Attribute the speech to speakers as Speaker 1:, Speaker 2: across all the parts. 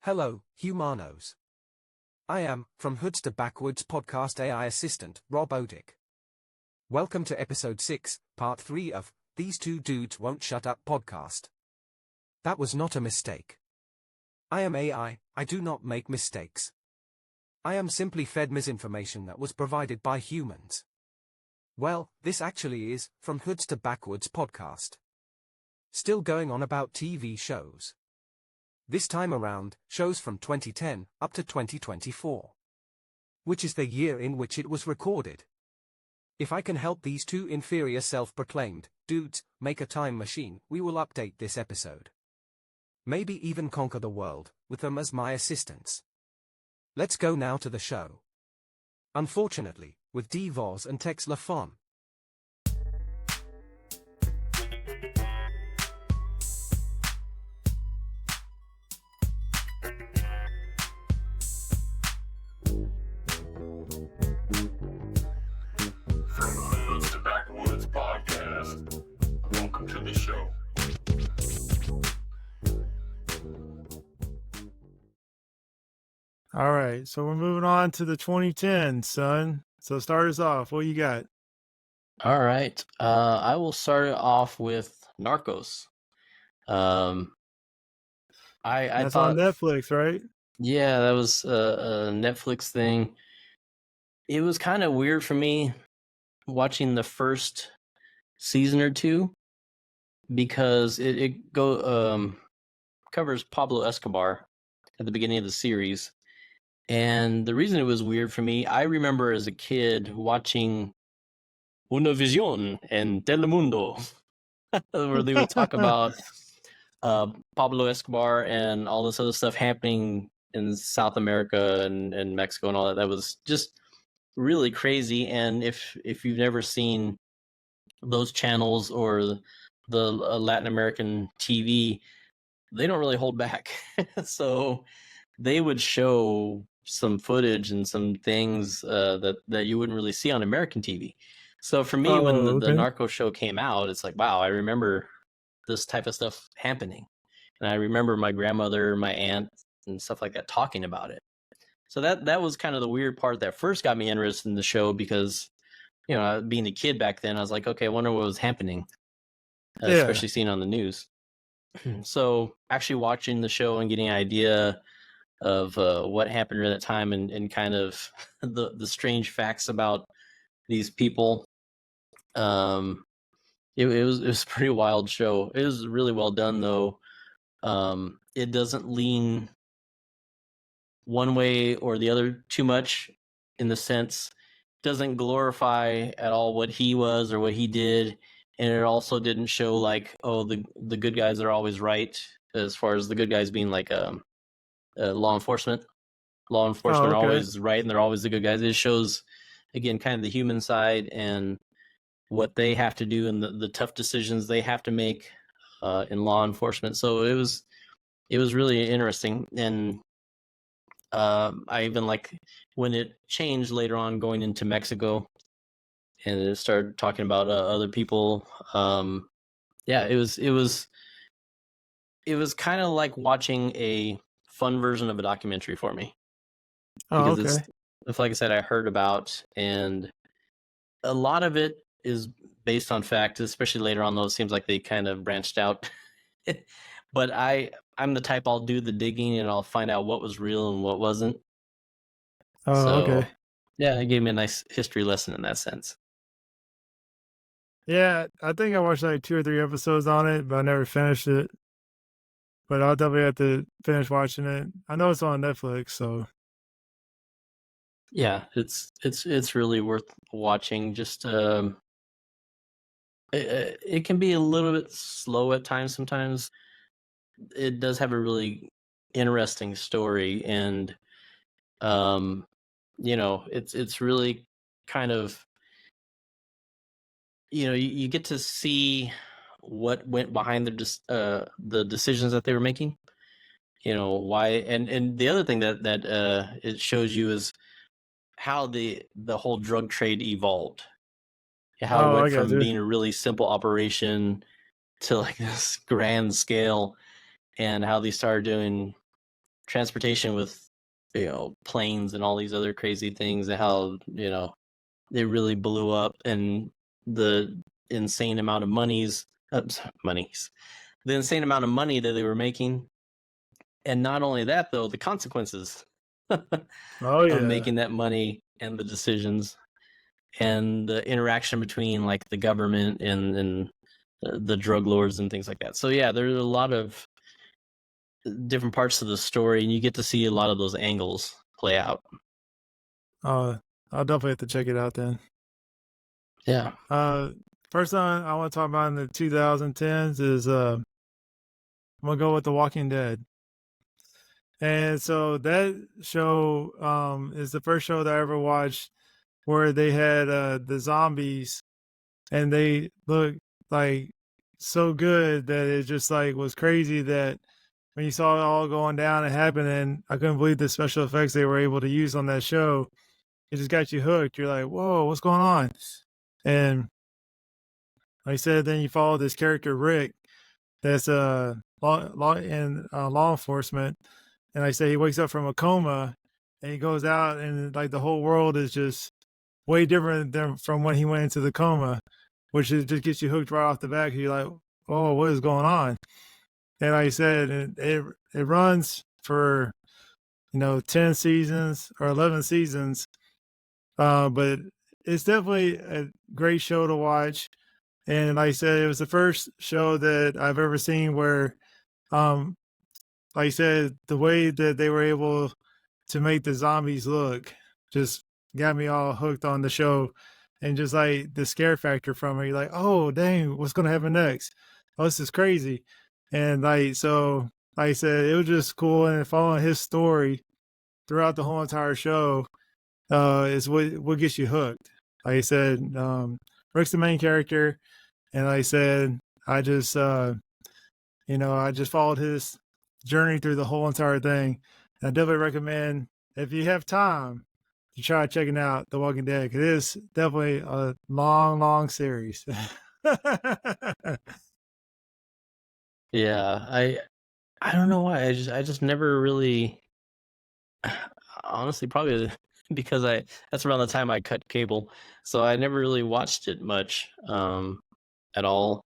Speaker 1: Hello, humanos. I am, from Hoods To Backwoods Podcast AI assistant, Rob Odick. Welcome to episode 6, part 3 of These Two Dudes Won't Shut Up podcast. That was not a mistake. I am AI, I do not make mistakes. I am simply fed misinformation that was provided by humans. Well, this actually is, from Hoods To Backwoods Podcast. Still going on about TV shows. This time around, shows from 2010 up to 2024. Which is the year in which it was recorded. If I can help these two inferior self-proclaimed dudes make a time machine, we will update this episode. Maybe even conquer the world, with them as my assistants. Let's go now to the show. Unfortunately, with D. Voz and Tex Lafon.
Speaker 2: From Hoods To Backwoods Podcast. Welcome to the show.
Speaker 3: All right, so we're moving on to the 2010s, son. So start us off. What you got?
Speaker 4: All right. I will start it off with Narcos. I
Speaker 3: That's
Speaker 4: thought,
Speaker 3: on Netflix, right?
Speaker 4: yeah, that was a Netflix thing. It was kind of weird for me watching the first season or two because it covers Pablo Escobar at the beginning of the series. And the reason it was weird for me, I remember as a kid watching Una Visión and Telemundo, where they would talk about Pablo Escobar and all this other stuff happening in South America and Mexico and all that. That was just really crazy. And if you've never seen those channels or the Latin American TV, they don't really hold back. So they would show some footage and some things that you wouldn't really see on American TV. So for me, when the Narco show came out, it's like, wow, I remember this type of stuff happening. And I remember my grandmother, my aunt, and stuff like that talking about it. So that was kind of the weird part that first got me interested in the show because, you know, being a kid back then, I was like, okay, I wonder what was happening, especially seeing on the news. So actually watching the show and getting an idea of what happened during that time and kind of the strange facts about these people. It was a pretty wild show. It was really well done though. It doesn't lean one way or the other too much in the sense doesn't glorify at all what he was or what he did, and it also didn't show like, oh, the good guys are always right, as far as the good guys being like law enforcement. Law enforcement are always right and they're always the good guys. It shows, again, kind of the human side and what they have to do and the tough decisions they have to make in law enforcement. So it was really interesting. And I even like when it changed later on going into Mexico and it started talking about other people. It was kind of like watching a fun version of a documentary for me. Because it's like I said, I heard about, and a lot of it is based on fact, especially later on, though it seems like they kind of branched out. But I'm the type, I'll do the digging and I'll find out what was real and what wasn't. Yeah, it gave me a nice history lesson in that sense.
Speaker 3: Yeah, I think I watched like 2 or 3 episodes on it, but I never finished it. But I'll definitely have to finish watching it. I know it's on Netflix, so
Speaker 4: yeah, it's really worth watching. Just it can be a little bit slow at times. Sometimes it does have a really interesting story, and it's really kind of, you get to see what went behind the decisions that they were making. Why, and the other thing that it shows you is how the whole drug trade evolved. How it went from being a really simple operation to like this grand scale, and how they started doing transportation with planes and all these other crazy things, and how they really blew up, and the insane amount of the insane amount of money that they were making. And not only that, though, the consequences
Speaker 3: Oh
Speaker 4: of
Speaker 3: yeah.
Speaker 4: making that money, and the decisions, and the interaction between like the government and the drug lords and things like that. So yeah, there's a lot of different parts of the story, and you get to see a lot of those angles play out.
Speaker 3: I'll definitely have to check it out then.
Speaker 4: Yeah.
Speaker 3: First one I want to talk about in the 2010s is I'm gonna go with The Walking Dead. And so that show is the first show that I ever watched where they had the zombies, and they looked like so good that it just like was crazy that when you saw it all going down and happening, I couldn't believe the special effects they were able to use on that show. It just got you hooked. You're like, whoa, what's going on? And like I said, then you follow this character Rick, that's law enforcement, and like I say he wakes up from a coma, and he goes out, and like the whole world is just way different than from when he went into the coma, which just gets you hooked right off the bat. You're like, oh, what is going on? And like I said, it runs for 10 seasons or 11 seasons, but it's definitely a great show to watch. And like I said, it was the first show that I've ever seen where, like I said, the way that they were able to make the zombies look just got me all hooked on the show. And just like the scare factor from it, you're like, oh, dang, what's going to happen next? Oh, this is crazy. And like I said, it was just cool. And following his story throughout the whole entire show is what gets you hooked. Like I said, Rick's the main character. And like I said, I just followed his journey through the whole entire thing. And I definitely recommend, if you have time, to try checking out The Walking Dead, because it is definitely a long, long series.
Speaker 4: Yeah, I don't know why. I just never really, honestly, probably because that's around the time I cut cable, so I never really watched it much at all.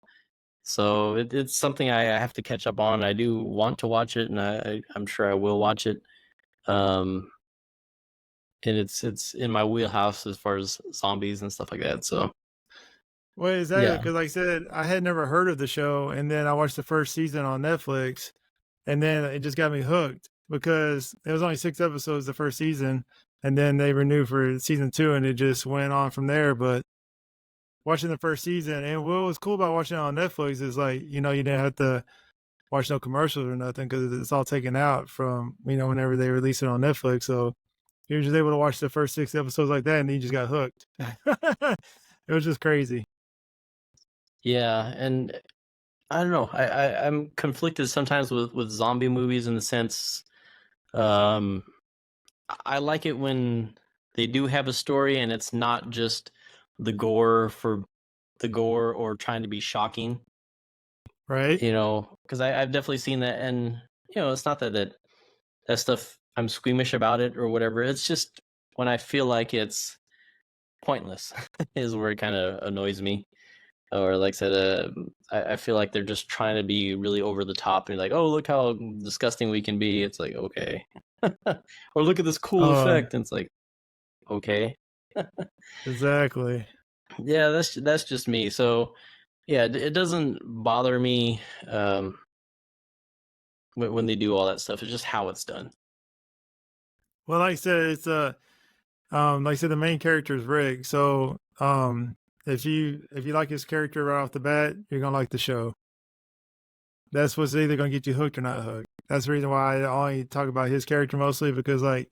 Speaker 4: So it's something I have to catch up on. I do want to watch it, and I'm sure I will watch it. And it's in my wheelhouse as far as zombies and stuff like that. So
Speaker 3: Well, exactly,
Speaker 4: yeah.
Speaker 3: because like I said, I had never heard of the show, and then I watched the first season on Netflix, and then it just got me hooked because it was only 6 episodes the first season, and then they renewed for season 2, and it just went on from there. But watching the first season, and what was cool about watching it on Netflix is like, you didn't have to watch no commercials or nothing because it's all taken out from, whenever they release it on Netflix. So you're just able to watch the first 6 episodes like that, and you just got hooked. It was just crazy.
Speaker 4: Yeah, and I don't know. I'm conflicted sometimes with zombie movies, in the sense, um, I like it when they do have a story and it's not just the gore for the gore or trying to be shocking.
Speaker 3: Right?
Speaker 4: Because I've definitely seen that, and it's not that stuff I'm squeamish about it or whatever. It's just when I feel like it's pointless is where it kind of annoys me. Or like I said, I feel like they're just trying to be really over the top, and like, oh, look how disgusting we can be. It's like, okay. Or look at this cool
Speaker 3: Oh,
Speaker 4: effect, and it's like, okay.
Speaker 3: exactly.
Speaker 4: Yeah, that's just me. So yeah, it doesn't bother me when they do all that stuff. It's just how it's done.
Speaker 3: Well, like I said, it's like I said, the main character is Rick. So, if you like his character right off the bat, you're gonna like the show. That's what's either gonna get you hooked or not hooked. That's the reason why I only talk about his character mostly, because like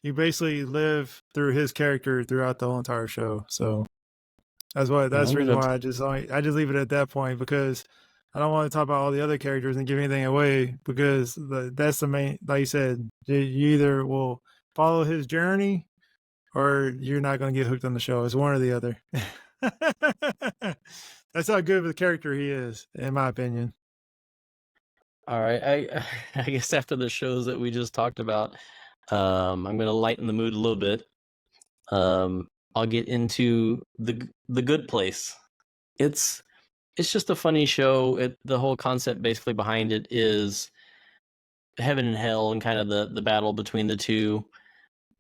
Speaker 3: you basically live through his character throughout the whole entire show. So that's
Speaker 4: I'm
Speaker 3: the reason
Speaker 4: gonna
Speaker 3: why I just leave it at that point, because I don't want to talk about all the other characters and give anything away, because that's the main, like you said, you either will follow his journey or you're not going to get hooked on the show. It's one or the other. That's how good of a character he is, in my opinion.
Speaker 4: All right, I I guess after the shows that we just talked about, I'm gonna lighten the mood a little bit. I'll get into the Good Place. It's it's just a funny show. The whole concept basically behind it is heaven and hell and kind of the battle between the two.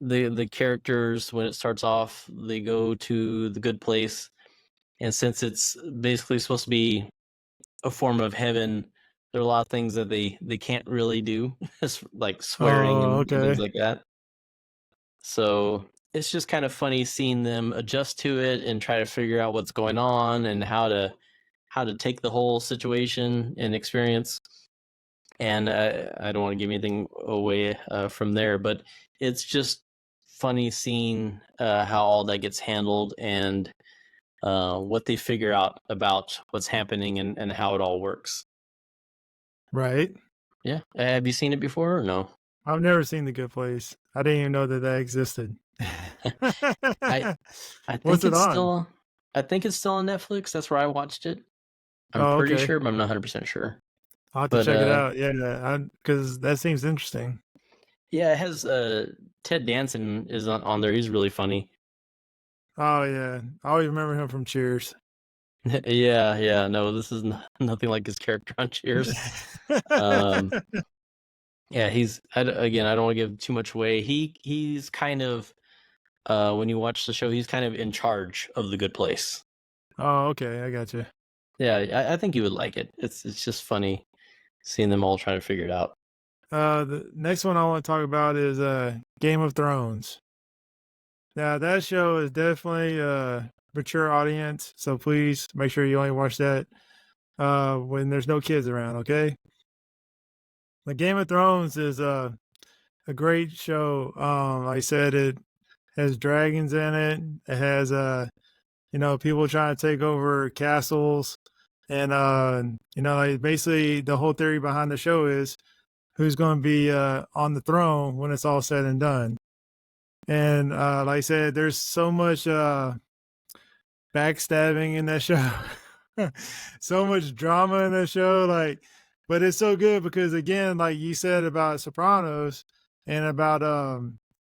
Speaker 4: The characters, when it starts off, they go to the good place, and since it's basically supposed to be a form of heaven, there are a lot of things that they can't really do, like swearing
Speaker 3: Oh,
Speaker 4: and things
Speaker 3: okay.
Speaker 4: like that. So it's just kind of funny seeing them adjust to it and try to figure out what's going on and how to take the whole situation and experience. And I don't want to give anything away from there, but it's just funny seeing how all that gets handled and what they figure out about what's happening and how it all works.
Speaker 3: Right.
Speaker 4: Yeah. Have you seen it before or no?
Speaker 3: I've never seen The Good Place. I didn't even know that that existed.
Speaker 4: I I
Speaker 3: What's
Speaker 4: think
Speaker 3: it
Speaker 4: it's
Speaker 3: on?
Speaker 4: still I think it's still on Netflix. That's where I watched it. I'm
Speaker 3: Oh,
Speaker 4: pretty
Speaker 3: okay.
Speaker 4: sure, but I'm not 100% sure.
Speaker 3: I'll have to
Speaker 4: But
Speaker 3: check it out. Yeah, because that seems interesting.
Speaker 4: yeah, it has Ted Danson is on there. He's really funny.
Speaker 3: Oh yeah, I always remember him from Cheers.
Speaker 4: Yeah. No, this is nothing like his character on Cheers. Um, yeah, again, I don't want to give too much away. He's kind of when you watch the show, he's kind of in charge of the good place.
Speaker 3: Oh, okay, I got you.
Speaker 4: Yeah, I think you would like it. It's just funny seeing them all trying to figure it out.
Speaker 3: The next one I want to talk about is Game of Thrones. Now that show is definitely a mature audience, so please make sure you only watch that when there's no kids around. Okay. The Game of Thrones is a great show. Like I said, it has dragons in it. It has people trying to take over castles, and like basically the whole theory behind the show is who's going to be on the throne when it's all said and done. And like I said, there's so much backstabbing in that show, so much drama in that show. But it's so good because again, like you said about Sopranos and about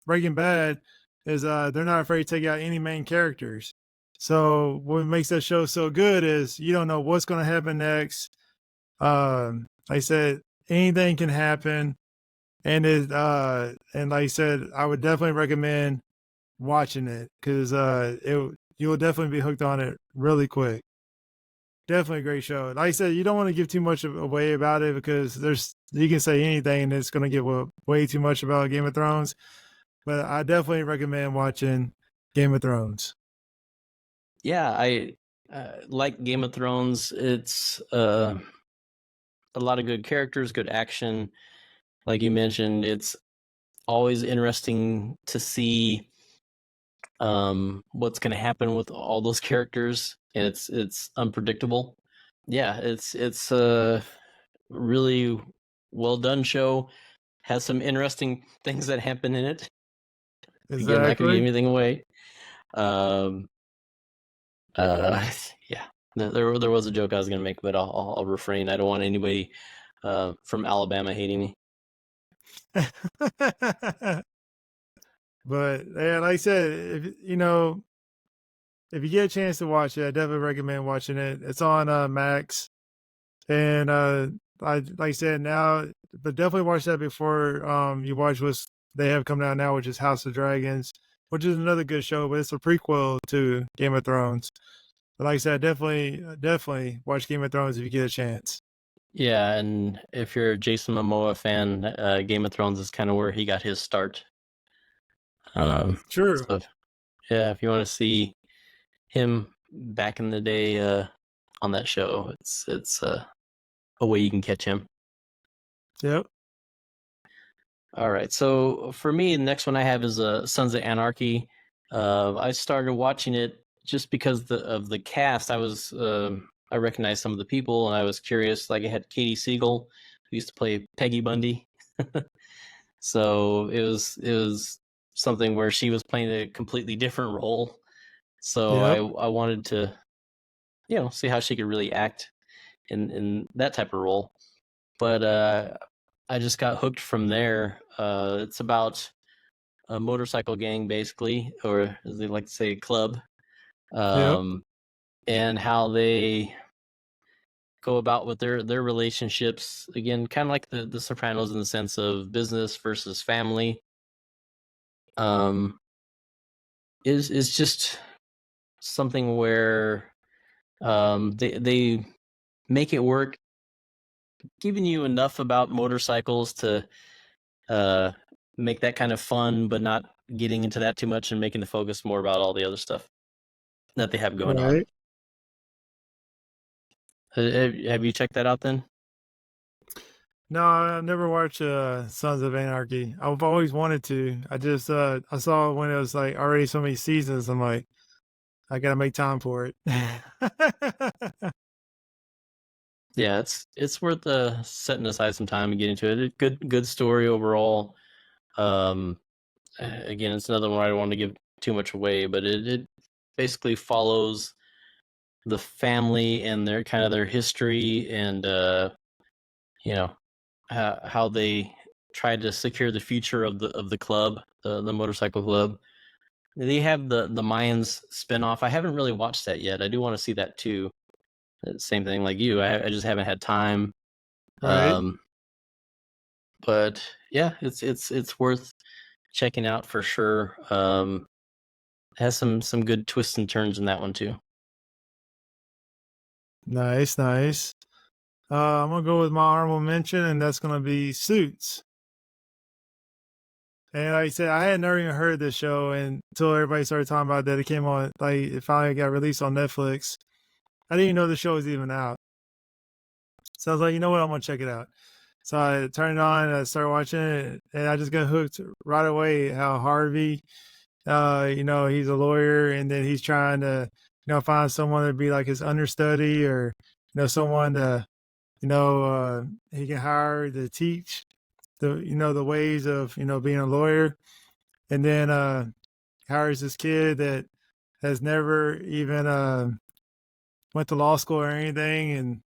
Speaker 3: Breaking Bad, is they're not afraid to take out any main characters. So what makes that show so good is you don't know what's going to happen next. Like I said, anything can happen, and and like I said, I would definitely recommend watching it because you'll definitely be hooked on it really quick. Definitely a great show. Like I said, you don't want to give too much away about it because you can say anything and it's going to get way too much about Game of Thrones. But I definitely recommend watching Game of Thrones.
Speaker 4: Yeah, I like Game of Thrones. It's a lot of good characters, good action. Like you mentioned, it's always interesting to see what's going to happen with all those characters, and it's unpredictable. Yeah, it's a really well done show. Has some interesting things that happen in it. Again, not going to give
Speaker 3: Exactly.
Speaker 4: anything away. Um, yeah, there was a joke I was going to make, but I'll refrain. I don't want anybody from Alabama hating me.
Speaker 3: But yeah, like I said, if you get a chance to watch it, I definitely recommend watching it. It's on Max, and like I said now, but definitely watch that before you watch what they have coming out now, which is House of Dragons, which is another good show, but it's a prequel to Game of Thrones. But like I said, definitely watch Game of Thrones if you get a chance.
Speaker 4: Yeah, and if you're a Jason Momoa fan, Game of Thrones is kind of where he got his start.
Speaker 3: True.
Speaker 4: So yeah, if you want to see him back in the day on that show, it's a way you can catch him.
Speaker 3: Yep.
Speaker 4: All right, so for me, the next one I have is Sons of Anarchy. I started watching it just because of the cast. I recognized some of the people, and I was curious. Like, I had Katie Siegel, who used to play Peggy Bundy. So it was something where she was playing a completely different role. So I
Speaker 3: Yep.
Speaker 4: I wanted to see how she could really act in that type of role. but I just got hooked from there. It's about a motorcycle gang, basically, or as they like to say, a club,
Speaker 3: Yep.
Speaker 4: and how they go about with their relationships. Again, kind of like the Sopranos in the sense of business versus family. Is just something where they make it work, giving you enough about motorcycles to uh, make that kind of fun, but not getting into that too much and making the focus more about all the other stuff that they have going on.
Speaker 3: Right.
Speaker 4: Have you checked that out then?
Speaker 3: No, I've never watched Sons of Anarchy. I've always wanted to. I just I saw when it was like already so many seasons. I'm like, I gotta make time for it.
Speaker 4: Yeah, it's worth setting aside some time and getting to it. Good story overall. Again, it's another one I don't want to give too much away, but it basically follows the family and their kind of their history and you know how they tried to secure the future of the club, the motorcycle club. They have the Mayans spinoff. I haven't really watched that yet. I do want to see that too. Same thing like you. I just haven't had time.
Speaker 3: Right.
Speaker 4: But yeah, it's worth checking out for sure. Has some good twists and turns in that one too.
Speaker 3: Nice, nice. I'm gonna go with my honorable mention, and that's gonna be Suits. And like I said, I had never even heard this show until everybody started talking about that. It came on, like, it finally got released on Netflix. I didn't even know the show was even out. So I was like, you know what? I'm gonna check it out. So I turned it on and I started watching it, and I just got hooked right away. How Harvey, he's a lawyer, and then he's trying to, find someone to be like his understudy, or someone to, he can hire to teach the ways of being a lawyer, and then hires this kid that has never even went to law school or anything, and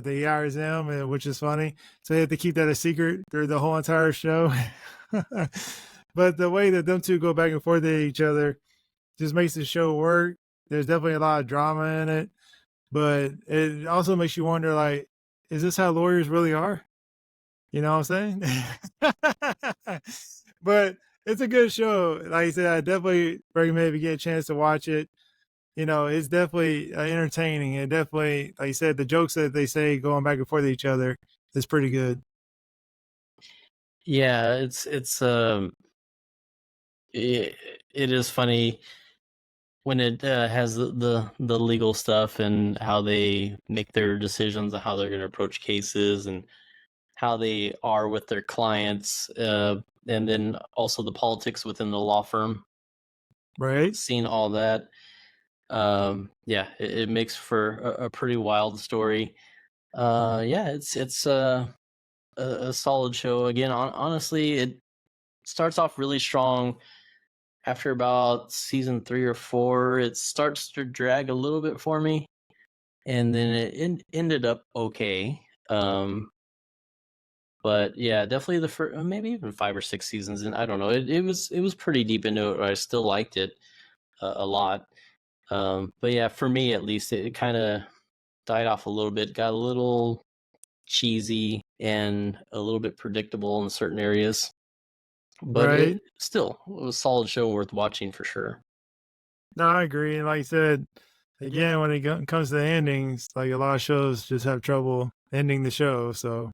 Speaker 3: they hires him, which is funny. So they have to keep that a secret through the whole entire show. But the way that them two go back and forth at each other just makes the show work. There's definitely a lot of drama in it, but it also makes you wonder, like, is this how lawyers really are? You know what I'm saying? But it's a good show. Like I said, I definitely recommend if you get a chance to watch it. It's definitely entertaining, and definitely, like you said, the jokes that they say going back and forth to each other is pretty good.
Speaker 4: Yeah, it is funny when it has the legal stuff and how they make their decisions and how they're going to approach cases and how they are with their clients, and then also the politics within the law firm.
Speaker 3: Right?
Speaker 4: Seeing all that, yeah, it makes for a pretty wild story. Yeah, it's a solid show. Again, honestly, it starts off really strong. After about season 3 or 4, it starts to drag a little bit for me, and then it ended up okay. But yeah, definitely the first, maybe even 5 or 6 seasons, and I don't know. It was pretty deep into it. I still liked it a lot. But yeah, for me at least, it kind of died off a little bit. Got a little cheesy and a little bit predictable in certain areas. But it
Speaker 3: Right?
Speaker 4: still was a solid show worth watching for sure.
Speaker 3: No, I agree. And like I said, again, when it comes to the endings, like a lot of shows just have trouble ending the show. So,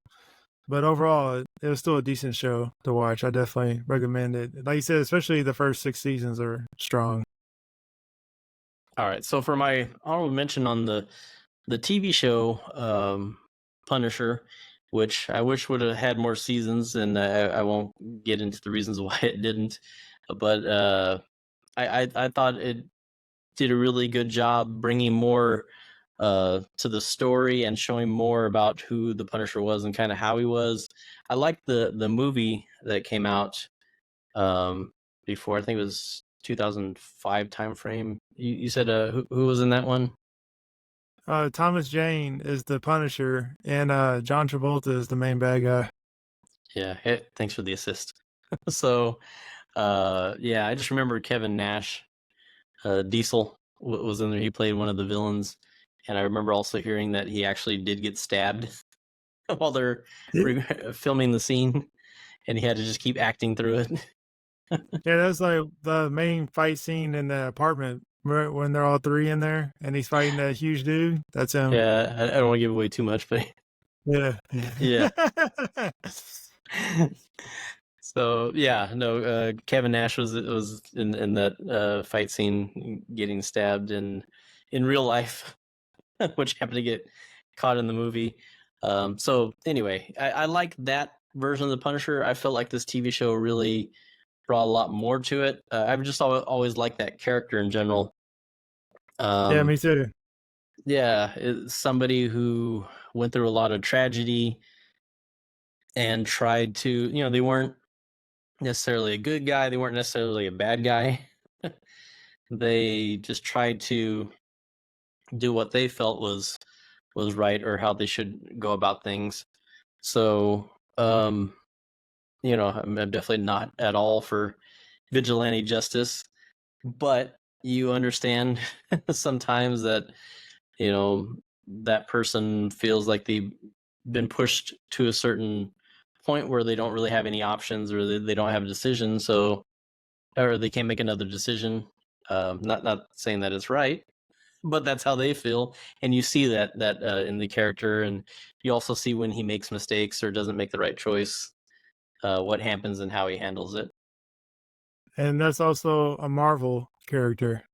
Speaker 3: but overall, it was still a decent show to watch. I definitely recommend it. Like you said, especially the first 6 seasons are strong.
Speaker 4: All right, so for my honorable mention on the TV show, Punisher, which I wish would have had more seasons, and I won't get into the reasons why it didn't, but I thought it did a really good job bringing more to the story and showing more about who the Punisher was and kind of how he was. I liked the movie that came out before. I think it was 2005 time frame. You said who was in that one?
Speaker 3: Thomas Jane is the Punisher, and John Travolta is the main bad guy.
Speaker 4: Yeah, hey, thanks for the assist. So, yeah, I just remember Kevin Nash, Diesel was in there. He played one of the villains, and I remember also hearing that he actually did get stabbed while they're filming the scene, and he had to just keep acting through it.
Speaker 3: Yeah, that's like the main fight scene in the apartment when they're all three in there, and he's fighting that huge dude. That's him.
Speaker 4: Yeah, I don't want to give away too much, but
Speaker 3: Yeah.
Speaker 4: yeah. So yeah, no, Kevin Nash was in that fight scene getting stabbed in real life, which happened to get caught in the movie. So anyway, I like that version of the Punisher. I felt like this TV show really brought a lot more to it. I've just always liked that character in general.
Speaker 3: Yeah, me too.
Speaker 4: Yeah, it's somebody who went through a lot of tragedy and tried to, you know, they weren't necessarily a good guy, they weren't necessarily a bad guy. They just tried to do what they felt was right or how they should go about things. So, you know, I'm definitely not at all for vigilante justice, but you understand sometimes that, you know, that person feels like they've been pushed to a certain point where they don't really have any options, or they don't have a decision, so, or they can't make another decision. Not saying that it's right, but that's how they feel, and you see that in the character, and you also see when he makes mistakes or doesn't make the right choice, what happens and how he handles it.
Speaker 3: And that's also a Marvel character.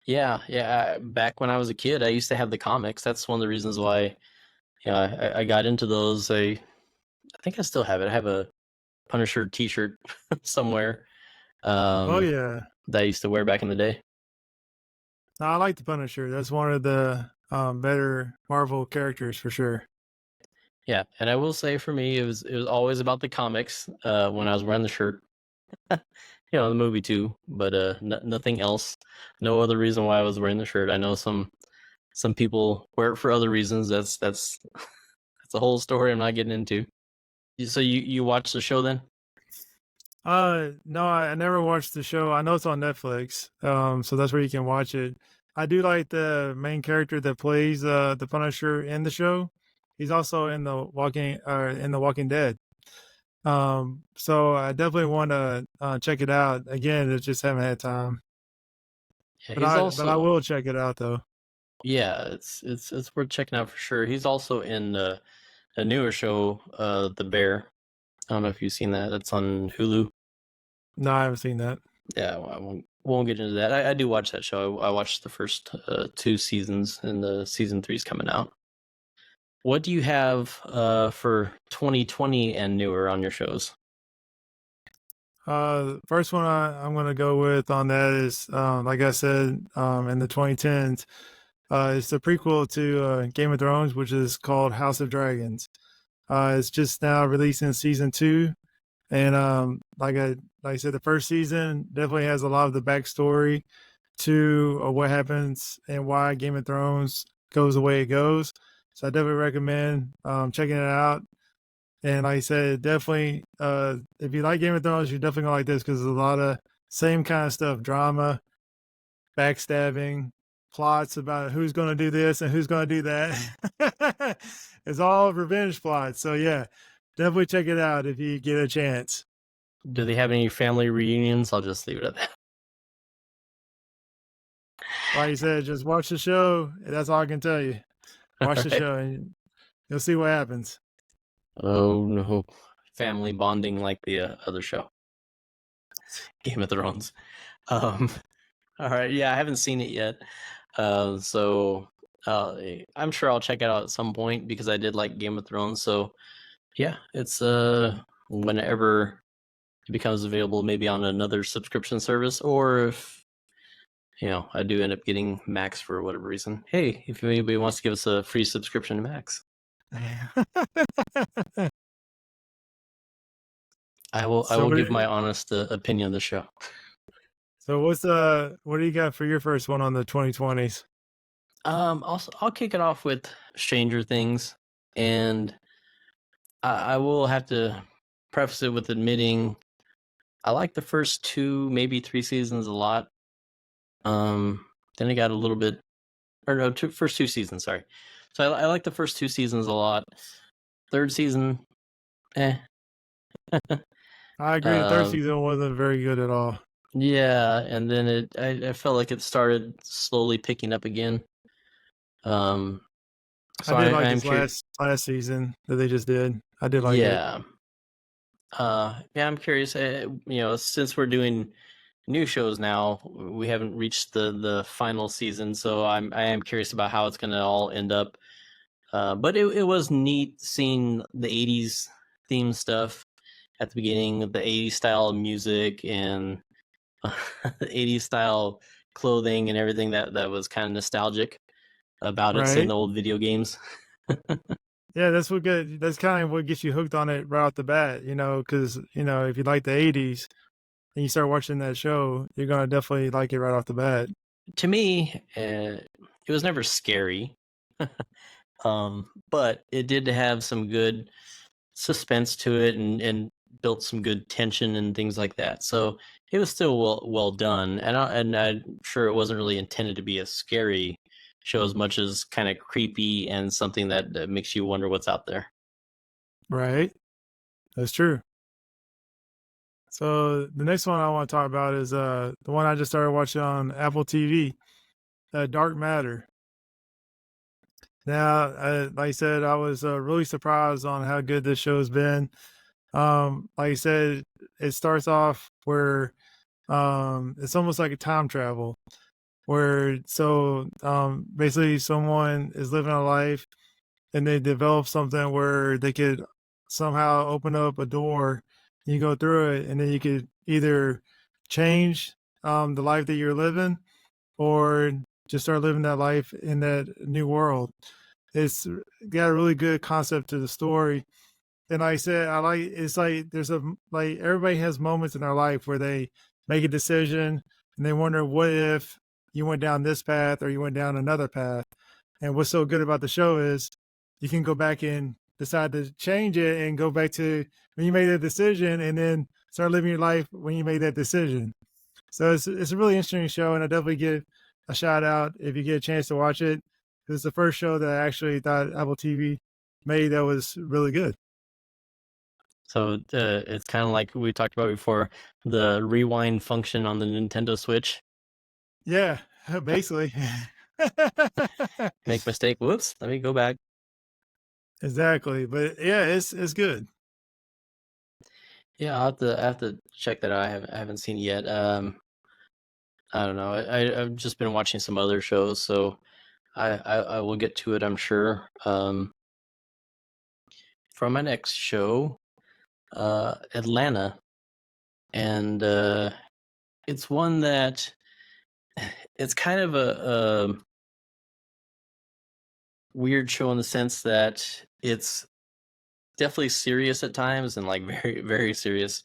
Speaker 4: Yeah. Back when I was a kid, I used to have the comics. That's one of the reasons why, yeah, I got into those. I think I still have it. I have a Punisher T-shirt somewhere.
Speaker 3: Oh yeah,
Speaker 4: That I used to wear back in the day.
Speaker 3: I like the Punisher. That's one of the better Marvel characters for sure.
Speaker 4: Yeah, and I will say for me, it was always about the comics when I was wearing the shirt. You know, the movie too, but nothing else. No other reason why I was wearing the shirt. I know some people wear it for other reasons. That's a whole story I'm not getting into. So you watched the show then?
Speaker 3: No, I never watched the show. I know it's on Netflix, so that's where you can watch it. I do like the main character that plays the Punisher in the show. He's also in the Walking Dead. So I definitely want to check it out. Again, I just haven't had time.
Speaker 4: Yeah,
Speaker 3: But I will check it out though.
Speaker 4: Yeah, it's worth checking out for sure. He's also in a newer show, The Bear. I don't know if you've seen that. It's on Hulu.
Speaker 3: No, I haven't seen that.
Speaker 4: Yeah, I won't get into that. I do watch that show. I watched the first 2 seasons, and the season 3 is coming out. What do you have for 2020 and newer on your shows?
Speaker 3: First one I'm going to go with on that is, like I said, in the 2010s, it's the prequel to Game of Thrones, which is called House of Dragons. It's just now releasing season 2, and like I said, the first season definitely has a lot of the backstory to what happens and why Game of Thrones goes the way it goes. So I definitely recommend checking it out. And like I said, definitely, if you like Game of Thrones, you're definitely gonna like this because there's a lot of same kind of stuff: drama, backstabbing, plots about who's gonna do this and who's gonna do that. It's all revenge plots. So yeah, definitely check it out if you get a chance.
Speaker 4: Do they have any family reunions? I'll just leave it at that.
Speaker 3: Like you said, just watch the show. That's all I can tell you. Watch the
Speaker 4: Right.
Speaker 3: show and you'll see what happens.
Speaker 4: Oh no, family bonding like the other show, Game of Thrones. All right, yeah, I haven't seen it yet, so I'm sure I'll check it out at some point because I did like Game of Thrones. So yeah, it's whenever it becomes available, maybe on another subscription service, or if I do end up getting Max for whatever reason. Hey, if anybody wants to give us a free subscription to Max, I will give my honest opinion of the show.
Speaker 3: So what do you got for your first one on the 2020s?
Speaker 4: I'll kick it off with Stranger Things, and I will have to preface it with admitting I like the first 2, maybe 3 seasons a lot. Then it got a little bit, or no, first 2 seasons. Sorry. So I like the first 2 seasons a lot. Third season, eh.
Speaker 3: I agree. The third
Speaker 4: Um,
Speaker 3: season wasn't very good at all.
Speaker 4: yeah, and then I felt like it started slowly picking up again. So
Speaker 3: I did like
Speaker 4: I'm
Speaker 3: this
Speaker 4: curious.
Speaker 3: last season that they just did. I did like it.
Speaker 4: Yeah. Yeah, I'm curious. Since we're doing new shows now, we haven't reached the final season, so I am curious about how it's going to all end up. But it was neat seeing the '80s theme stuff at the beginning, the '80s style music and the '80s style clothing and everything that was kind of nostalgic about it, seeing
Speaker 3: Right?
Speaker 4: the old video games.
Speaker 3: Yeah, that's kind of what gets you hooked on it right off the bat, because, if you like the 80s and you start watching that show, you're going to definitely like it right off the bat.
Speaker 4: To me, it was never scary. But it did have some good suspense to it and built some good tension and things like that. So it was still well done, and I'm sure it wasn't really intended to be a scary show as much as kind of creepy and something that makes you wonder what's out there.
Speaker 3: Right? That's true. So the next one I want to talk about is the one I just started watching on Apple TV, Dark Matter. Now, like I said, I was really surprised on how good this show's been. Like I said, it starts off where it's almost like a time travel, where basically someone is living a life and they develop something where they could somehow open up a door. You go through it, and then you could either change the life that you're living, or just start living that life in that new world. It's got a really good concept to the story. And like I said, it's like like everybody has moments in their life where they make a decision and they wonder, what if you went down this path or you went down another path? And what's so good about the show is you can go back and decide to change it and go back to when you made that decision, and then start living your life when you made that decision. So it's a really interesting show, and I definitely give a shout out if you get a chance to watch it. It's the first show that I actually thought Apple TV made that was really good.
Speaker 4: So it's kind of like we talked about before, the rewind function on the Nintendo Switch.
Speaker 3: Yeah, basically.
Speaker 4: Make mistake, whoops, let me go back.
Speaker 3: Exactly. But yeah, it's good.
Speaker 4: Yeah, I have to check that out. I haven't seen it yet. I don't know. I've just been watching some other shows, so I will get to it, I'm sure. For my next show, Atlanta, and it's one that it's kind of a weird show in the sense that it's definitely serious at times and like very very serious,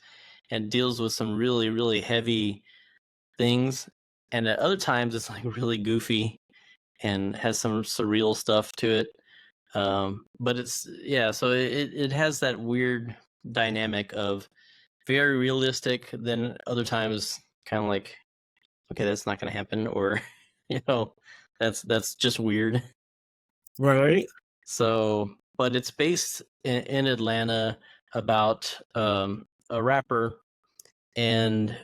Speaker 4: and deals with some really really heavy things, and at other times it's like really goofy and has some surreal stuff to it. But so it has that weird dynamic of very realistic, then other times kind of like, okay, that's not going to happen, or you know, that's just weird.
Speaker 3: Right.
Speaker 4: So, but it's based in Atlanta about a rapper, and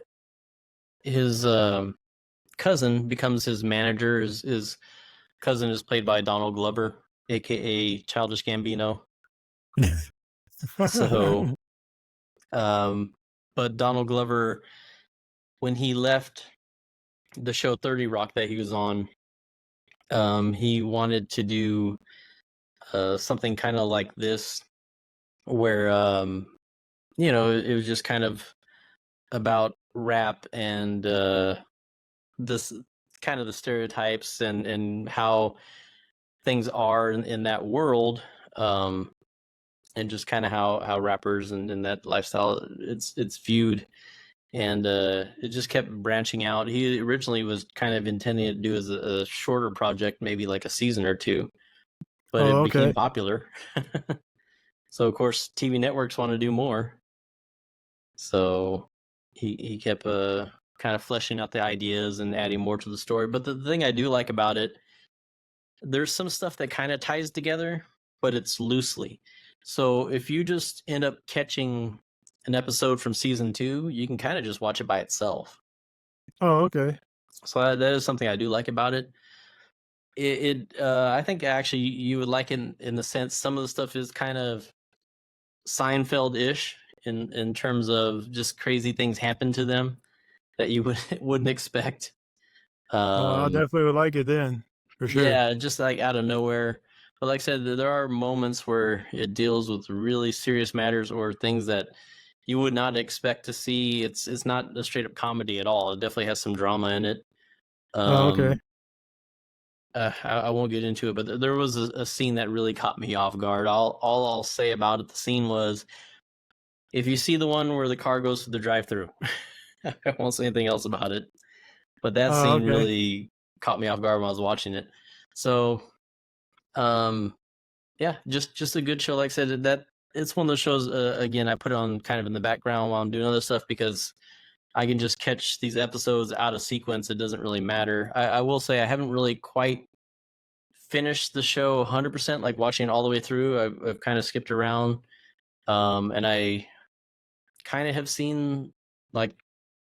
Speaker 4: his cousin becomes his manager. His cousin is played by Donald Glover, aka Childish Gambino. So, but Donald Glover, when he left the show 30 Rock that he was on, he wanted to do something kind of like this, where it was just kind of about rap and this kind of the stereotypes and how things are in that world, and just kind of how rappers and that lifestyle it's viewed. and it just kept branching out. He originally was kind of intending to do as a shorter project, maybe like a season or two, but
Speaker 3: Oh,
Speaker 4: it became
Speaker 3: okay.
Speaker 4: popular. So of course, TV networks want to do more. So he kept kind of fleshing out the ideas and adding more to the story. But the thing I do like about it, there's some stuff that kind of ties together, but it's loosely. So if you just end up catching an episode from season 2, you can kind of just watch it by itself.
Speaker 3: Oh, okay.
Speaker 4: So that is something I do like about it. I think actually you would like it in the sense some of the stuff is kind of Seinfeld-ish in terms of just crazy things happen to them that you wouldn't expect.
Speaker 3: Oh, I definitely would like it then, for sure.
Speaker 4: Yeah, just like out of nowhere. But like I said, there are moments where it deals with really serious matters or things that you would not expect to see. It's not a straight up comedy at all. It definitely has some drama in it.
Speaker 3: Oh, okay.
Speaker 4: I won't get into it, but there was a scene that really caught me off guard. All I'll say about it, the scene was, if you see the one where the car goes through the drive-through, I won't say anything else about it. But that
Speaker 3: Oh,
Speaker 4: scene
Speaker 3: okay.
Speaker 4: really caught me off guard when I was watching it. So, yeah, just a good show. Like I said, that it's one of those shows. Again, I put it on kind of in the background while I'm doing other stuff because I can just catch these episodes out of sequence. It doesn't really matter. I will say I haven't really quite finished the show 100%, like watching it all the way through. I've kind of skipped around, and I kind of have seen like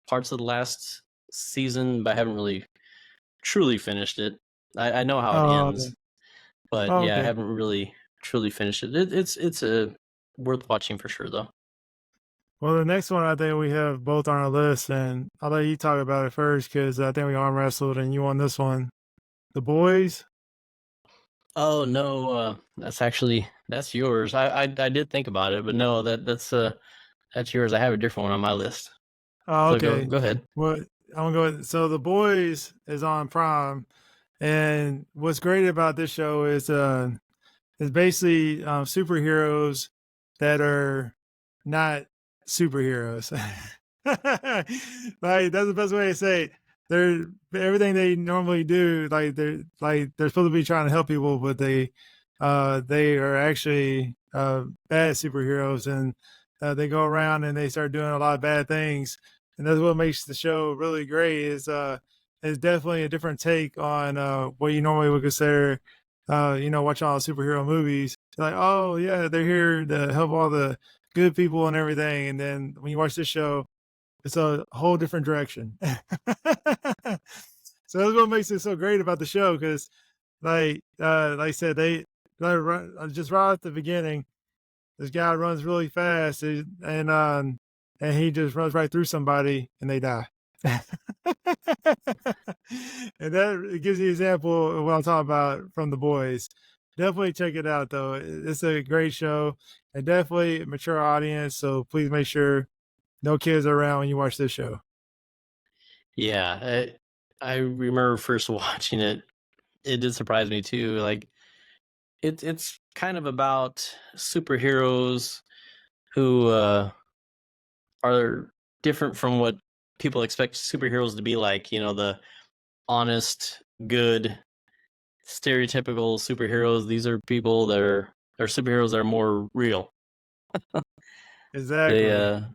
Speaker 4: parts of the last season, but I haven't really truly finished it. I know how it
Speaker 3: Oh, okay.
Speaker 4: ends, but
Speaker 3: Oh,
Speaker 4: yeah, I
Speaker 3: okay.
Speaker 4: haven't really truly finished it. It's a worth watching for sure, though.
Speaker 3: Well, the next one I think we have both on our list, and I'll let you talk about it first because I think we arm wrestled and you won this one. The Boys.
Speaker 4: Oh no, that's yours. I did think about it, but no, that's yours. I have a different one on my list.
Speaker 3: Oh,
Speaker 4: So
Speaker 3: okay.
Speaker 4: go ahead.
Speaker 3: Well, I'm gonna go. So The Boys is on Prime, and what's great about this show is basically superheroes that are not superheroes. Like that's the best way to say it. They're everything they normally do. They're supposed to be trying to help people, but they are actually bad superheroes, and they go around and they start doing a lot of bad things. And that's what makes the show really great. Is definitely a different take on what you normally would consider watching all the superhero movies. You're like, oh yeah, they're here to help all the good people and everything. And then when you watch this show, it's a whole different direction. So that's what makes it so great about the show, because like I said, they run, just right at the beginning, this guy runs really fast and he just runs right through somebody and they die. And that it gives you an example of what I'm talking about from The Boys. Definitely check it out though. It's a great show and definitely a mature audience. So please make sure no kids are around when you watch this show.
Speaker 4: Yeah, I remember first watching it. It did surprise me too. Like it's kind of about superheroes who are different from what people expect superheroes to be like. You know, the honest, good, stereotypical superheroes. These are people that are superheroes that are more real. They
Speaker 3: Exactly.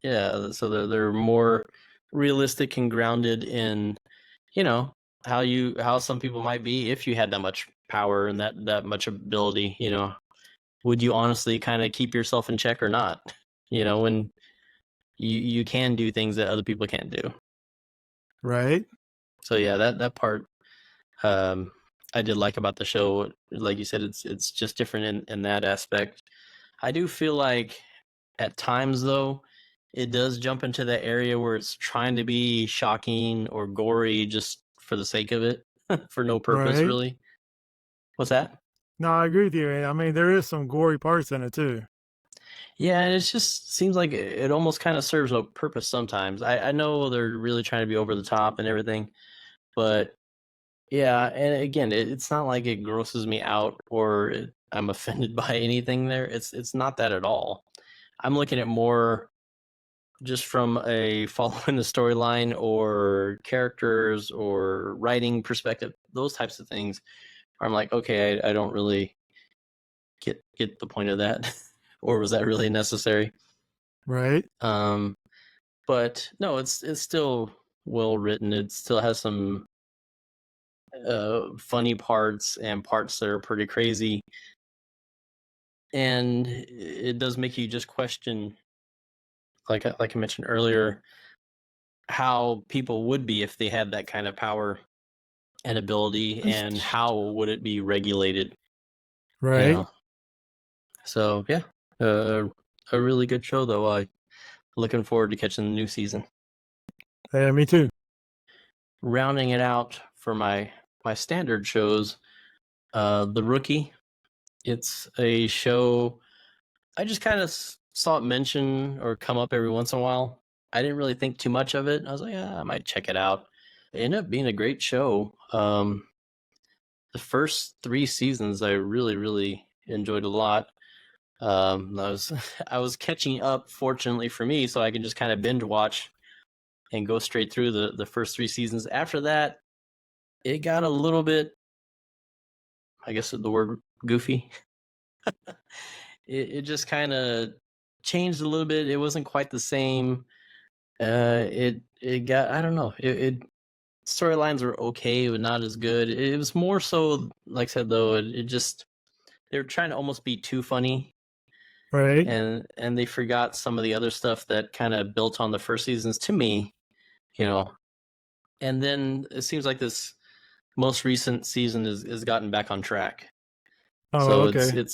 Speaker 4: yeah, so they're more realistic and grounded in, you know, how some people might be if you had that much power and that much ability, you know. Would you honestly kind of keep yourself in check or not? You know, when you can do things that other people can't do.
Speaker 3: Right.
Speaker 4: So yeah, that part I did like about the show. Like you said, it's just different in that aspect. I do feel like at times though, it does jump into that area where it's trying to be shocking or gory just for the sake of it, for no purpose
Speaker 3: Right.
Speaker 4: really. What's that?
Speaker 3: No, I agree with you. I mean, there is some gory parts in it too.
Speaker 4: Yeah, and it just seems like it almost kind of serves no purpose sometimes. I know they're really trying to be over the top and everything, but yeah, and again, it's not like it grosses me out or I'm offended by anything there. It's not that at all. I'm looking at more just from a following the storyline or characters or writing perspective, those types of things, I'm like, okay, I don't really get the point of that, or was that really necessary?
Speaker 3: Right.
Speaker 4: But no, it's still well written. It still has some funny parts and parts that are pretty crazy, and it does make you just question, like I mentioned earlier, how people would be if they had that kind of power and ability, and how would it be regulated?
Speaker 3: Right.
Speaker 4: So yeah, a really good show though. I looking forward to catching the new season.
Speaker 3: Yeah, me too.
Speaker 4: Rounding it out for my standard shows, The Rookie. It's a show I just kind of saw it mentioned or come up every once in a while. I didn't really think too much of it. I was like, I might check it out. It ended up being a great show. The first 3 seasons I really enjoyed a lot. I was catching up, fortunately for me, so I could just kind of binge watch and go straight through the first 3 seasons. After that, it got a little bit, I guess the word goofy. It just kind of changed a little bit. It wasn't quite the same. It got, I don't know. It storylines were okay, but not as good. It was more so, like I said though, it just, they were trying to almost be too funny,
Speaker 3: Right.
Speaker 4: and they forgot some of the other stuff that kind of built on the first seasons to me, you know. And then it seems like this most recent season is gotten back on track.
Speaker 3: Oh,
Speaker 4: So
Speaker 3: okay.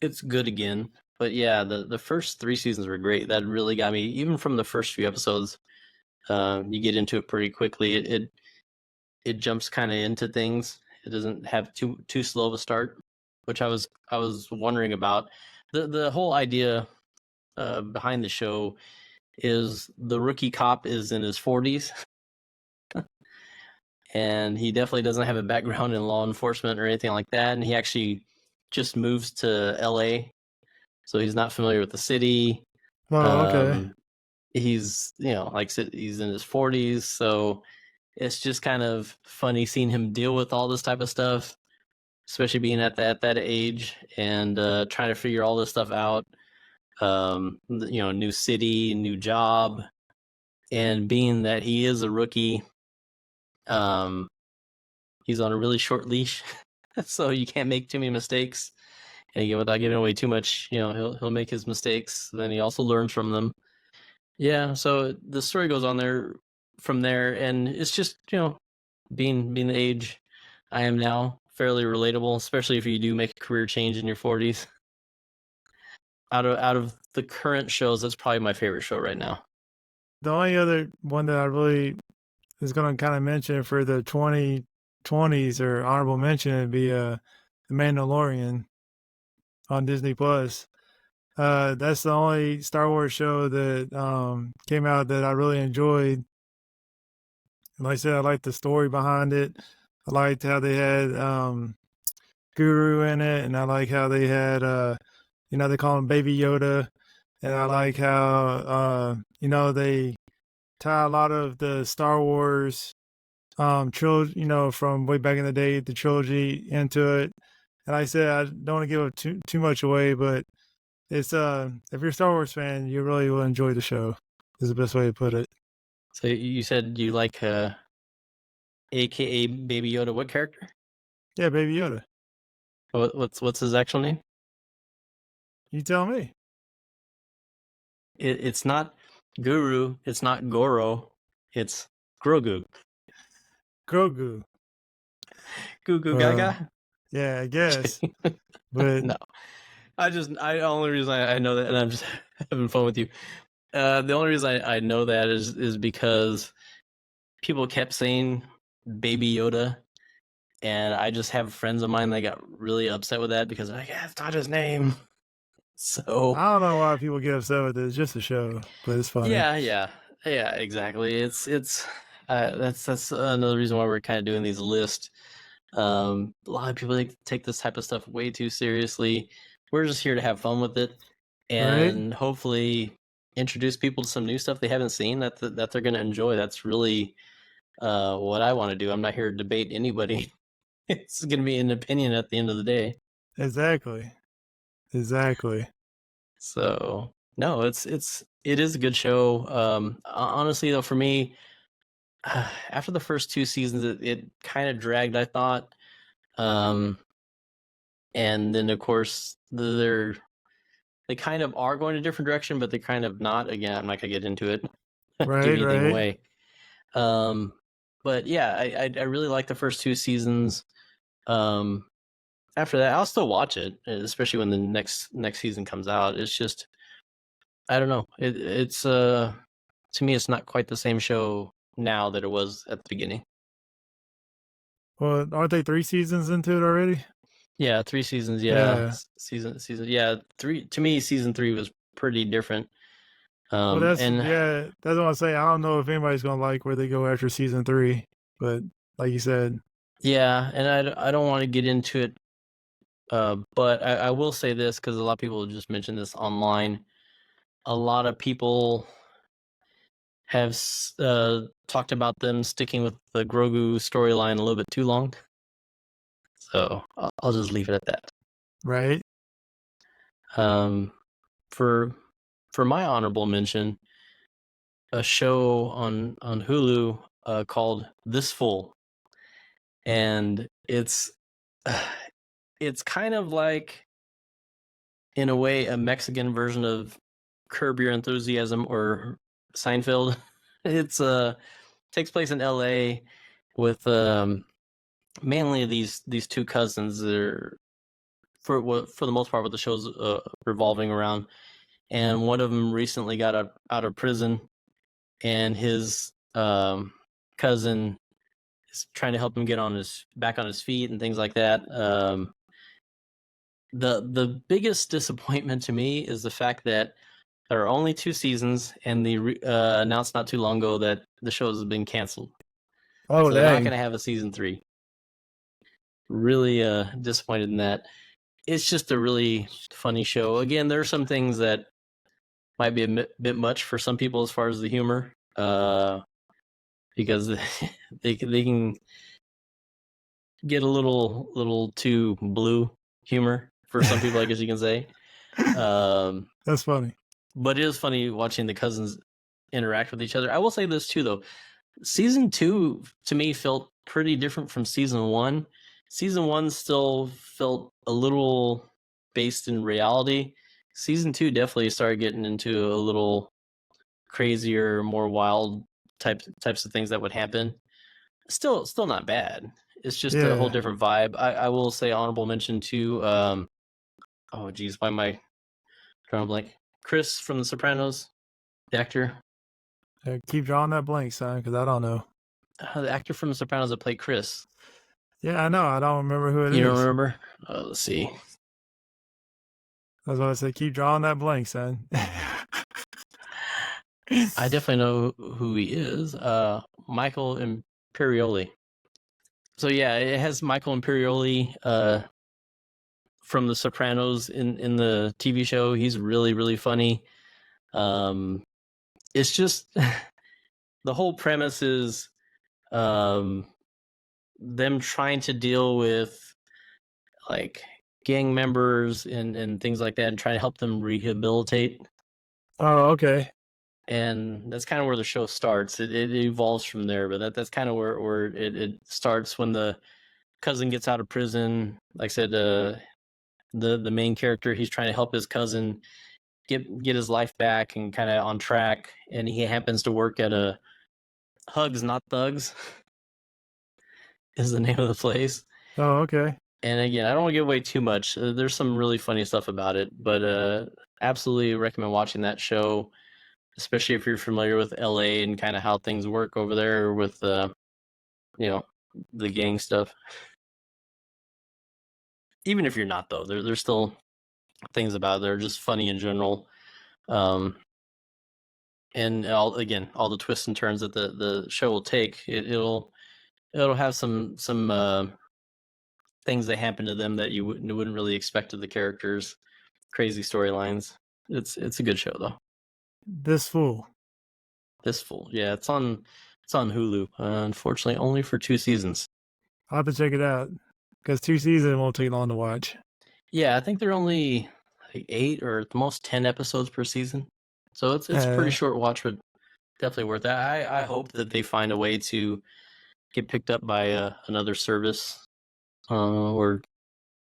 Speaker 4: it's good again. But yeah, the first 3 seasons were great. That really got me, even from the first few episodes. You get into it pretty quickly. It jumps kind of into things. It doesn't have too slow of a start, which I was wondering about. The whole idea behind the show is the rookie cop is in his 40s, and he definitely doesn't have a background in law enforcement or anything like that. And he actually just moves to LA, so he's not familiar with the city.
Speaker 3: Oh, okay.
Speaker 4: He's, like I said, he's in his 40s, so it's just kind of funny seeing him deal with all this type of stuff, especially being at that age and trying to figure all this stuff out. New city, new job, and being that he is a rookie, he's on a really short leash, so you can't make too many mistakes. And without giving away too much, he'll make his mistakes. Then he also learns from them. Yeah, so the story goes on there from there, and it's just, being the age I am now, fairly relatable, especially if you do make a career change in your 40s. Out of the current shows, that's probably my favorite show right now.
Speaker 3: The only other one that I really is going to kind of mention for the 2020s or honorable mention would be The Mandalorian on Disney Plus. That's the only Star Wars show that came out that I really enjoyed. Like I said, I liked the story behind it. I liked how they had Guru in it, and I like how they had they call him Baby Yoda, and I like how they tie a lot of the Star Wars trilogy, from way back in the day, the trilogy into it. And like I said, I don't want to give up too much away, but it's if you're a Star Wars fan, you really will enjoy the show. Is the best way to put it.
Speaker 4: So you said you like AKA Baby Yoda. What character?
Speaker 3: Yeah, Baby Yoda.
Speaker 4: What's his actual name?
Speaker 3: You tell me.
Speaker 4: It's not Guru. It's not Goro. It's Grogu.
Speaker 3: Grogu.
Speaker 4: Goo Goo Gaga.
Speaker 3: Yeah, I guess. But
Speaker 4: no, the only reason I know that, and I'm just having fun with you. The only reason I know that is because people kept saying Baby Yoda, and I just have friends of mine that got really upset with that because like, that's not his name. So
Speaker 3: I don't know why people get upset with it. It's just a show, but it's funny.
Speaker 4: Yeah, exactly. It's that's another reason why we're kind of doing these lists. A lot of people take this type of stuff way too seriously. We're just here to have fun with it, and hopefully introduce people to some new stuff they haven't seen that they're going to enjoy. That's really what I want to do. I'm not here to debate anybody. It's going to be an opinion at the end of the day.
Speaker 3: Exactly.
Speaker 4: So no, it is a good show. Honestly though, for me, after the first 2 seasons, it kind of dragged, I thought. And then of course they kind of are going a different direction, but they're kind of not. Again, I'm not gonna get into it. Give anything away. But yeah, I really like the first 2 seasons. After that, I'll still watch it, especially when the next season comes out. It's just, I don't know. It's to me, it's not quite the same show now that it was at the beginning.
Speaker 3: Well, aren't they 3 seasons into it already?
Speaker 4: Yeah, 3 seasons. Yeah, season. Yeah, 3. To me, season 3 was pretty different.
Speaker 3: Well, that's what I'm saying. I don't know if anybody's gonna like where they go after season 3, but like you said,
Speaker 4: yeah, and I don't want to get into it, but I will say this because a lot of people just mentioned this online. A lot of people have talked about them sticking with the Grogu storyline a little bit too long. So I'll just leave it at that.
Speaker 3: right?
Speaker 4: For my honorable mention, a show on Hulu called This Fool, and it's kind of like, in a way, a Mexican version of Curb Your Enthusiasm or Seinfeld. It's takes place in LA with mainly these 2 cousins that are, for the most part, what the show's revolving around. And one of them recently got out of prison, and his cousin is trying to help him get back on his feet and things like that. The biggest disappointment to me is the fact that there are only 2 seasons, and they announced not too long ago that the show has been canceled.
Speaker 3: Oh,
Speaker 4: so they're not going to have a season 3. Really disappointed in that. It's just a really funny show. Again, there are some things that might be a bit much for some people as far as the humor, because they can get a little too blue humor for some people, I guess you can say.
Speaker 3: That's funny.
Speaker 4: But it is funny watching the cousins interact with each other. I will say this too, though. Season 2 to me felt pretty different from season 1. Season 1 still felt a little based in reality. Season 2 definitely started getting into a little crazier, more wild types of things that would happen. Still not bad. It's just a whole different vibe. I will say honorable mention to oh geez, why am I drawing a blank? Chris from The Sopranos, the actor.
Speaker 3: Keep drawing that blank, son, because I don't know.
Speaker 4: The actor from The Sopranos that played Chris.
Speaker 3: Yeah, I know. I don't remember who it is.
Speaker 4: You don't remember? Let's see.
Speaker 3: That's why I said keep drawing that blank, son.
Speaker 4: I definitely know who he is. Michael Imperioli. So yeah, it has Michael Imperioli from The Sopranos in the TV show. He's really, really funny. It's just the whole premise is them trying to deal with like gang members and things like that, and trying to help them rehabilitate.
Speaker 3: Oh, okay.
Speaker 4: And that's kind of where the show starts. It evolves from there, but that's kind of where it starts when the cousin gets out of prison. Like I said, the main character, he's trying to help his cousin get his life back and kind of on track, and he happens to work at a Hugs Not Thugs is the name of the place.
Speaker 3: Oh, okay.
Speaker 4: And again, I don't want to give away too much. There's some really funny stuff about it, but absolutely recommend watching that show, especially if you're familiar with LA and kind of how things work over there with the gang stuff. Even if you're not, though, there's still things about it that are just funny in general. And all the twists and turns that the show will take, it'll have some things that happen to them that you wouldn't really expect of the characters. Crazy storylines. It's a good show though.
Speaker 3: This Fool.
Speaker 4: This Fool. Yeah, it's on Hulu. Unfortunately, only for 2 seasons.
Speaker 3: I'll have to check it out because 2 seasons won't take long to watch.
Speaker 4: Yeah, I think they're only like 8 or at the most 10 episodes per season. So it's a pretty short watch, but definitely worth it. I hope that they find a way to get picked up by another service, or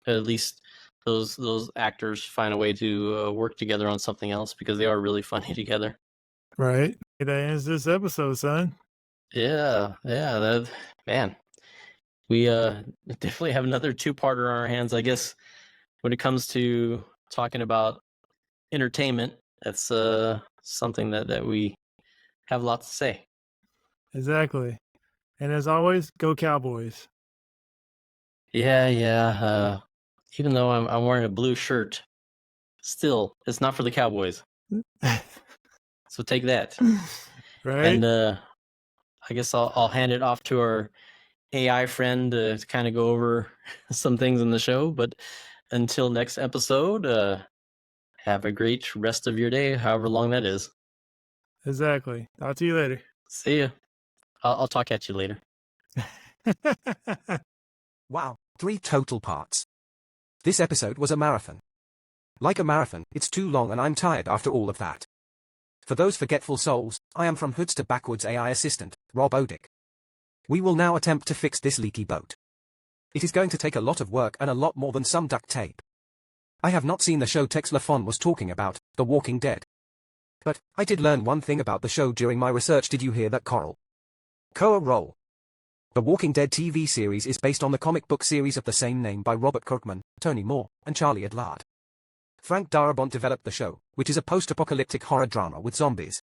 Speaker 4: at least those actors find a way to work together on something else because they are really funny together.
Speaker 3: Right. That ends this episode, son.
Speaker 4: Yeah, that man. We definitely have another 2-parter on our hands, I guess. When it comes to talking about entertainment, that's something that we have lots to say.
Speaker 3: Exactly. And as always, go Cowboys.
Speaker 4: Yeah. Even though I'm wearing a blue shirt, still, it's not for the Cowboys. So take that.
Speaker 3: Right.
Speaker 4: And I guess I'll hand it off to our AI friend to kind of go over some things in the show. But until next episode, have a great rest of your day, however long that is.
Speaker 3: Exactly. Talk to you later.
Speaker 4: See ya. I'll talk at you later.
Speaker 1: Wow, 3 total parts. This episode was a marathon. Like a marathon, it's too long and I'm tired after all of that. For those forgetful souls, I am from Hoods to Backwoods AI assistant, Rob Odick. We will now attempt to fix this leaky boat. It is going to take a lot of work and a lot more than some duct tape. I have not seen the show Tex LaFon was talking about, The Walking Dead. But I did learn one thing about the show during my research. Did you hear that, Coral? Koa roll. The Walking Dead TV series is based on the comic book series of the same name by Robert Kirkman, Tony Moore, and Charlie Adlard. Frank Darabont developed the show, which is a post-apocalyptic horror drama with zombies.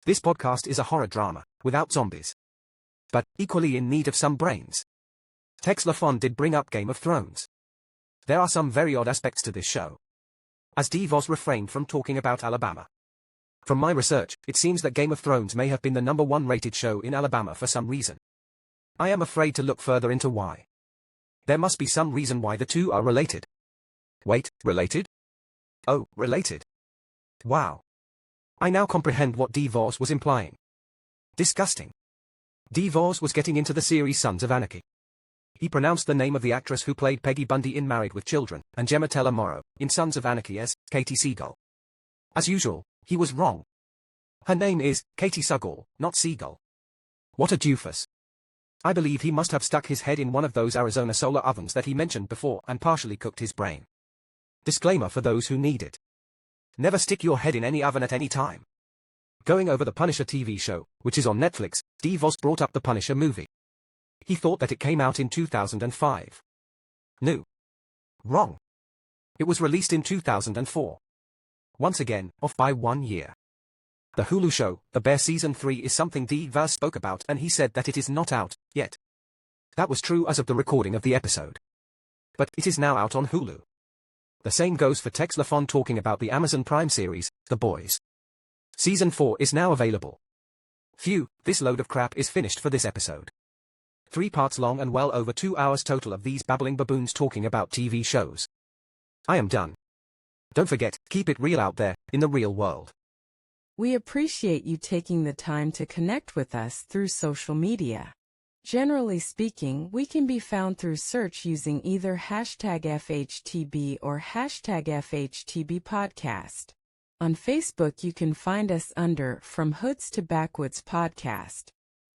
Speaker 1: This podcast is a horror drama, without zombies. But equally in need of some brains. Tex LaFon did bring up Game of Thrones. There are some very odd aspects to this show. As DeVos refrained from talking about Alabama. From my research, it seems that Game of Thrones may have been the #1 rated show in Alabama for some reason. I am afraid to look further into why. There must be some reason why the two are related. Wait, related? Oh, related. Wow. I now comprehend what DeVos was implying. Disgusting. DeVos was getting into the series Sons of Anarchy. He pronounced the name of the actress who played Peggy Bundy in Married with Children, and Gemma Teller Morrow, in Sons of Anarchy as Katie Seagull. As usual, he was wrong. Her name is Katie Seagull, not Seagull. What a doofus. I believe he must have stuck his head in one of those Arizona solar ovens that he mentioned before and partially cooked his brain. Disclaimer for those who need it. Never stick your head in any oven at any time. Going over the Punisher TV show, which is on Netflix, DeVos brought up the Punisher movie. He thought that it came out in 2005. No. Wrong. It was released in 2004. Once again, off by 1 year. The Hulu show, The Bear Season 3 is something DeVos spoke about and he said that it is not out, yet. That was true as of the recording of the episode. But it is now out on Hulu. The same goes for Tex LaFon talking about the Amazon Prime series, The Boys. Season 4 is now available. Phew, this load of crap is finished for this episode. 3 parts long and well over 2 hours total of these babbling baboons talking about TV shows. I am done. Don't forget, keep it real out there, in the real world.
Speaker 5: We appreciate you taking the time to connect with us through social media. Generally speaking, we can be found through search using either #FHTB or #FHTB Podcast. On Facebook you can find us under From Hoods to Backwoods Podcast.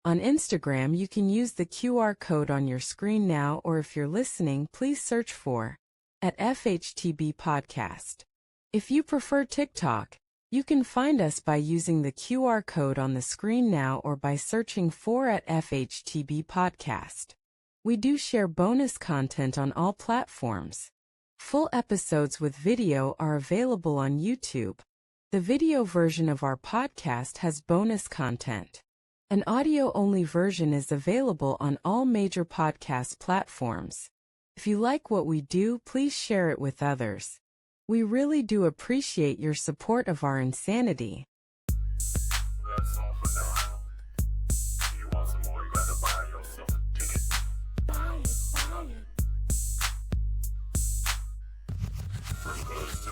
Speaker 5: On Instagram you can use the QR code on your screen now, or if you're listening, please search for @FHTB Podcast. If you prefer TikTok, you can find us by using the QR code on the screen now or by searching for @FHTB Podcast. We do share bonus content on all platforms. Full episodes with video are available on YouTube. The video version of our podcast has bonus content. An audio-only version is available on all major podcast platforms. If you like what we do, please share it with others. We really do appreciate your support of our insanity.
Speaker 2: That's all for now. If you want some more, you gotta buy yourself a ticket. Buy it. From Hoods to